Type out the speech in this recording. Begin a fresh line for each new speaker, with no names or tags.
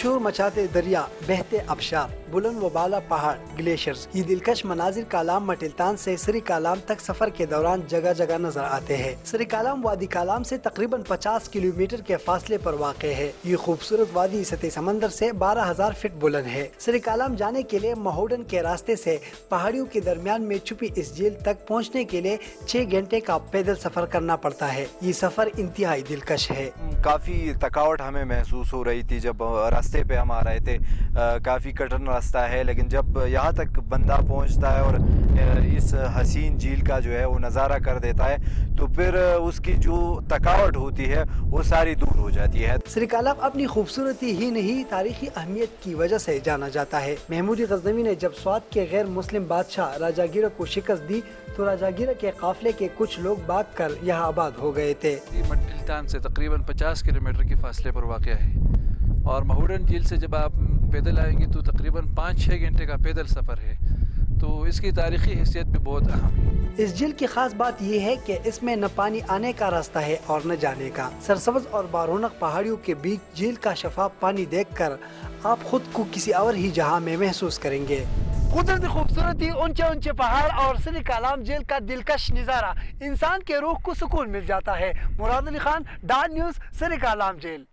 शोर मचाते दरिया, बहते आबशार, बुलंद व बाला पहाड़, ग्लेशियर्स, ये दिलकश मनाजिर कालाम मटिलतान से सरी कालाम तक सफर के दौरान जगह जगह नजर आते हैं। सरी कालाम वादी कालाम से तकरीबन 50 किलोमीटर के फासले पर वाक़ है। ये खूबसूरत वादी सतह समंदर से 12,000 फीट बुलंद है। सरी कालाम जाने के लिए महोडन के रास्ते से पहाड़ियों के दरमियान में छुपी इस झील तक पहुँचने के लिए 6 घंटे का पैदल सफर करना पड़ता है। ये सफर इंतहाई दिलकश है।
काफ़ी थकावट हमें महसूस हो रही थी जब रास्ते पे हम आ रहे थे। काफ़ी कठिन रास्ता है, लेकिन जब यहाँ तक बंदा पहुँचता है और इस हसीन झील का जो है वो नज़ारा कर देता है तो फिर उसकी जो थकावट होती है वो सारी दूर हो जाती है।
सरी कालाम अपनी खूबसूरती ही नहीं तारीखी अहमियत की वजह से जाना जाता है। महमूद गज़नवी ने जब स्वात के गैर मुस्लिम बादशाह राजागीर को शिकस्त दी तो राजागीर के काफिले के कुछ लोग भाग कर यहाँ आबाद हो गए थे।
मटिलतान से तकरीबन 50 किलोमीटर के फासले पर वाक़ है और महोडन झील से जब आप पैदल आएंगे तो तकरीबन 5-6 घंटे का पैदल सफ़र है, तो इसकी तारीख़ी हैसियत भी बहुत अहम है।
इस झील की खास बात यह है कि इसमें न पानी आने का रास्ता है और न जाने का। सरसब्ज़ और बारौनक पहाड़ियों के बीच झील का शफाफ पानी देखकर आप खुद को किसी और ही जहां में महसूस करेंगे। कुदरती खूबसूरती, ऊंचे ऊंचे पहाड़ और सरी कालाम झील का दिलकश नज़ारा इंसान के रूह को सुकून मिल जाता है। मुराद अली खान, डान न्यूज़, सरी कालाम झील।